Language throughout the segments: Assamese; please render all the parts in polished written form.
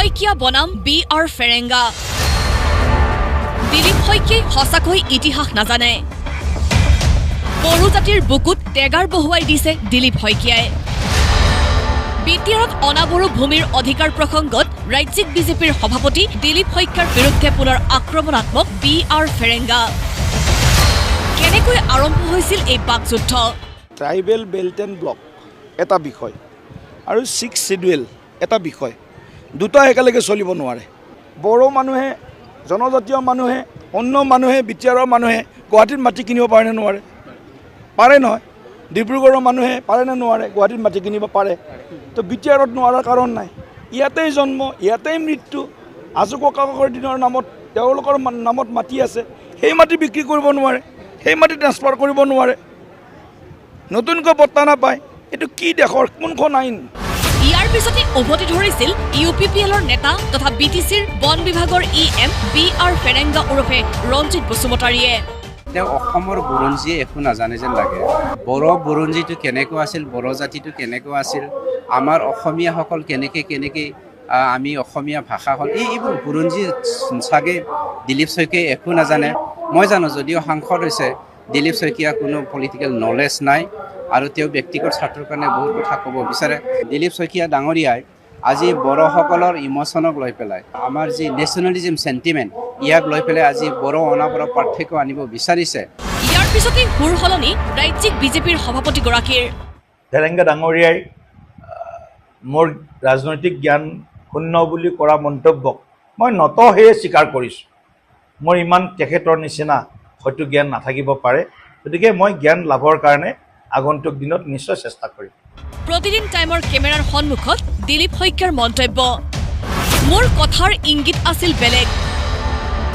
শইকীয়া বনাম BR ফেৰেংগা। দিলীপ শইকীয়াই সঁচাকৈ ইতিহাস নাজানে। বড়ো জাতিৰ বুকুত টেগাৰ বহুৱাই দিছে দিলীপ শইকীয়াই। বিটিআৰত অনাবড়ো ভূমিৰ অধিকাৰ প্ৰসংগত ৰাজ্যিক বিজেপিৰ সভাপতি দিলীপ শইকীয়াৰ বিৰুদ্ধে পুনৰ আক্ৰমণাত্মক BR ফেৰেংগা। কেনেকৈ আৰম্ভ হৈছিল এই বাকযুদ্ধ? ট্ৰাইবেল বেল্ট এণ্ড ব্লক এটা বিষয় আৰু 6 শিডিউল এটা বিষয়, দুটা একেলগে চলিব নোৱাৰে। বড়ো মানুহে, জনজাতীয় মানুহে, অন্য মানুহে, বিটিআৰৰ মানুহে গুৱাহাটীত মাটি কিনিব পাৰেনে নোৱাৰে? পাৰে নহয়। ডিব্ৰুগড়ৰ মানুহে পাৰেনে নোৱাৰে? গুৱাহাটীত মাটি কিনিব পাৰে। তো বিটিআৰত নোৱাৰাৰ কাৰণ নাই। ইয়াতেই জন্ম, ইয়াতেই মৃত্যু। আজু ককাকৰ দিনৰ নামত তেওঁলোকৰ নামত মাটি আছে, সেই মাটি বিক্ৰী কৰিব নোৱাৰে, সেই মাটি ট্ৰেন্সফাৰ কৰিব নোৱাৰে, নতুনকৈ বঁটা নাপায়। এইটো কি দেশৰ কোনখন আইন? ইয়াৰ পিছতে উভতি ধৰিছিল UPPLৰ নেতা তথা BTCৰ বন বিভাগৰ EM BR ফেৰেংগা ওৰফে ৰঞ্জিত বসুমতাৰীয়ে। তেওঁ অসমৰ বুৰঞ্জী একো নাজানে যেন লাগে। বড়ো বুৰঞ্জীটো কেনেকুৱা আছিল, বড়ো জাতিটো কেনেকুৱা আছিল, আমাৰ অসমীয়াসকল কেনেকৈ আমি অসমীয়া ভাষা হ'ল, এইবোৰ বুৰঞ্জী চাগে দিলীপ শইকীয়াই একো নাজানে। মই জানো যদিও সাংসদ হৈছে, দিলীপ শইকীয়াৰ কোনো পলিটিকেল নলেজ নাই আৰু তেওঁ ব্যক্তিগত স্বাৰ্থৰ কাৰণে বহুত কথা ক'ব বিচাৰে। দিলীপ শইকীয়া ডাঙৰীয়াই আজি বড়োসকলৰ ইম'চনক লৈ পেলাই, আমাৰ যি নেশ্যনেলিজিম চেণ্টিমেণ্ট, ইয়াক লৈ পেলাই আজি বড়ো অনাবড়ো পাৰ্থক্য আনিব বিচাৰিছে। ইয়াৰ পিছতে সুৰ সলনি ৰাজ্যিক বিজেপিৰ সভাপতিগৰাকীৰ। ফেৰেংগা ডাঙৰীয়াই মোৰ ৰাজনৈতিক জ্ঞান শূন্য বুলি কৰা মন্তব্যক মই নতহেৰে স্বীকাৰ কৰিছোঁ। মোৰ ইমান তেখেতৰ নিচিনা হয়তো জ্ঞান নাথাকিব পাৰে, গতিকে মই জ্ঞান লাভৰ কাৰণে আগন্তুক দিনত নিশ্চয় চেষ্টা কৰিম। প্ৰতিদিন টাইমৰ কেমেৰাৰ সন্মুখত দিলীপ শইকীয়াৰ মন্তব্য, মোৰ কথাৰ ইংগিত আছিল বেলেগ।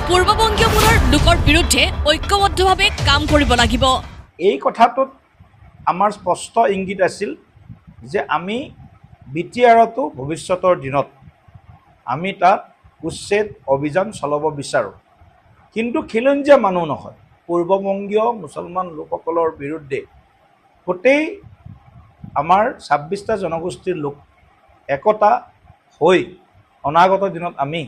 পূৰ্ববংগীয় মূলৰ লোকৰ বিৰুদ্ধে ঐক্যবদ্ধভাৱে কাম কৰিব লাগিব। এই কথাটোত আমাৰ স্পষ্ট ইংগিত আছিল যে আমি বিটিআৰতো ভৱিষ্যতৰ দিনত আমি তাত উচ্ছেদ অভিযান চলাব বিচাৰোঁ, কিন্তু খিলঞ্জীয়া মানুহ নহয়। পূৰ্ববংগীয় মুছলমান লোকসকলৰ বিৰুদ্ধে গোটেই আমাৰ 26টা জনগোষ্ঠীৰ লোক একতা হৈ অনাগত দিনত আমি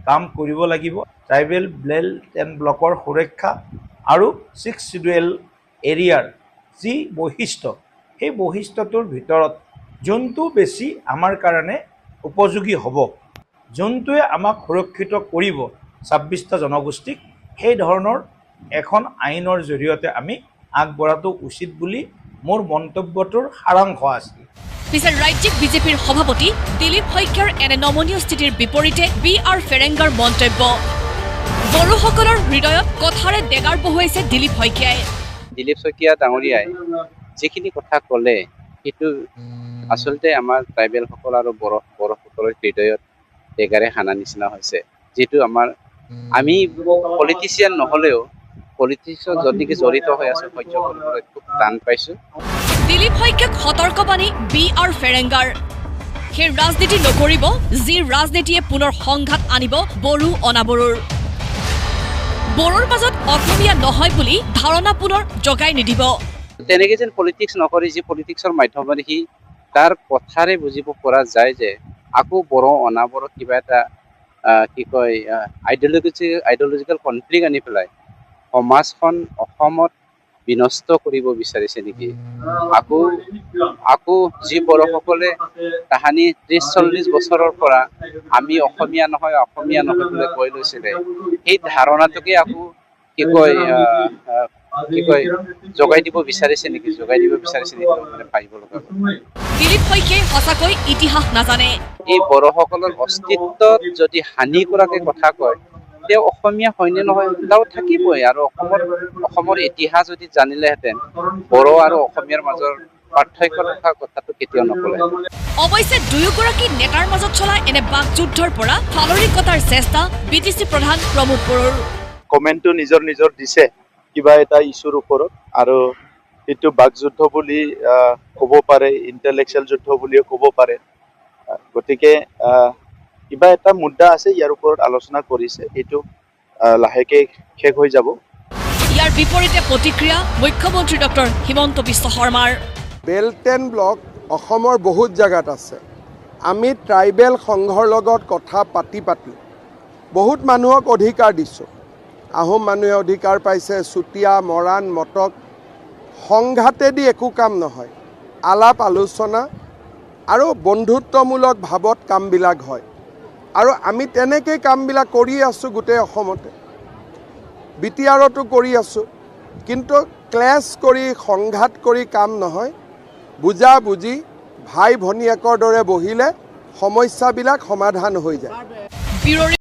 কাম কৰিব লাগিব। ট্ৰাইবেল বেল্ট এণ্ড ব্লকৰ সুৰক্ষা আৰু 6 শিডিউল এৰিয়াৰ যি বৈশিষ্ট্য, সেই বৈশিষ্ট্যটোৰ ভিতৰত যোনটো বেছি আমাৰ কাৰণে উপযোগী হ'ব, যোনটোৱে আমাক সুৰক্ষিত কৰিব 26টা জনগোষ্ঠীক, সেই ধৰণৰ এখন আইনৰ জৰিয়তে আমি আগবঢ়াটো উচিত বুলি মোৰ মন্তব্যটোৰ সাৰাংশ আছিল। পিছে ৰাজ্যিক বিজেপিৰ সভাপতি দিলীপ শইকীয়াৰ এনে নমনীয় স্থিতিৰ বিপৰীতে BR ফেৰেংগাৰ মন্তব্য। বড়োসকলৰ হৃদয়ত কথাৰে ডেগাৰ বহুৱাইছে দিলীপ শইকীয়াই। দিলীপ শইকীয়া ডাঙৰীয়াই যিখিনি কথা ক'লে, সেইটো আচলতে আমাৰ ট্ৰাইবেলসকল আৰু বড়োসকলৰ হৃদয়ত ডেগাৰে সানা নিচিনা হৈছে। যিটো আমি পলিটিচিয়ান নহ'লেও পলিটিক্সত যদিকে জড়িত হৈ আছোঁ, সহ্য কৰিবলৈ খুব টান পাইছোঁ। দিলীপ শইকীয়াক সতৰ্কবাণী BR ফেৰেংগাৰ, সেই ৰাজনীতি নকৰিব যি ৰাজনীতিয়ে পুনৰ সংঘাত আনিব বড়ো অনাবড়োৰ। বড়োৰ মাজত অসমীয়া নহয় বুলি ধাৰণা পুনৰ জগাই নিদিব। তেনেকৈ যেন পলিটিক্স নকৰি, যি পলিটিক্সৰ মাধ্যমেৰে সি তাৰ কথাৰে বুজিব পৰা যায় যে আকৌ বড়ো অনাবড়ো কিবা এটা আইডিঅলজিকেল কনফ্লিক্ট আনি পেলাই সমাজখন অসমত বিনষ্ট কৰিব বিচাৰিছে নেকি? আকৌ যি বড়োসকলে তাহানি 30-40 বছৰৰ পৰা আমি অসমীয়া নহয় বুলি কৈ লৈছিলে, সেই ধাৰণাটোকে আকৌ জগাই দিব বিচাৰিছে নেকি মানে ভাবিব লগা। দিলীপ শইকীয়াই সঁচাকৈ ইতিহাস নাজানে। এই বড়োসকলৰ অস্তিত্বত যদি হানি কৰাকে কথা কয়, তেওঁ অসমীয়া হয়নে নহয় তাও থাকিবই। আৰু অসমৰ ইতিহাস যদি জানিলেহেঁতেন, বড়ো আৰু অসমীয়াৰ মাজৰ পাৰ্থক্য থকা কথাটো কেতিয়াও নকলে। অৱশ্যে দুয়োগৰাকী নেতাৰ মাজত চলা এনে বাকযুদ্ধৰ পৰা ফালৰি কটাৰ চেষ্টা BTC প্ৰধান প্ৰমোদ বড়োৰ। কমেণ্টটো নিজৰ দিছে কিবা এটা ইছ্যুৰ ওপৰত, আৰু এইটো বাকযুদ্ধ বুলি ক'ব পাৰে, ইণ্টেলেকচুৱেল যুদ্ধ বুলিও ক'ব পাৰে। গতিকে কিবা এটা মুদ্দা আছে, ইয়াৰ ওপৰত আলোচনা কৰিছে, এইটো লাহেকে শেষ হৈ যাব। ইয়াৰ বিপৰীতে প্ৰতিক্ৰিয়া মুখ্যমন্ত্ৰী ডক্টৰ হিমন্ত বিশ্ব শৰ্মাৰ। বেল্ট এণ্ড ব্লক অসমৰ বহুত জাগাত আছে, আমি ট্ৰাইবেল সংঘৰ লগত কথা পাতি বহুত মানুহক অধিকাৰ দিছোঁ। আহোম মানুহে অধিকাৰ পাইছে, চুতীয়া, মৰাণ, মটক। সংঘাতেদি একো কাম নহয়, আলাপ আলোচনা আৰু বন্ধুত্বমূলক ভাৱত কামবিলাক হয়। আৰু আমি তেনেকৈ কামবিলাক কৰি আছোঁ গোটেই অসমতে। বিটিআৰতো কৰি আছোঁ, কিন্তু ক্লেছ কৰি সংঘাত কৰি কাম নহয়। বুজা বুজি ভাই ভনীয়েকৰ দৰে বহিলে সমস্যাবিলাক সমাধান হৈ যায়।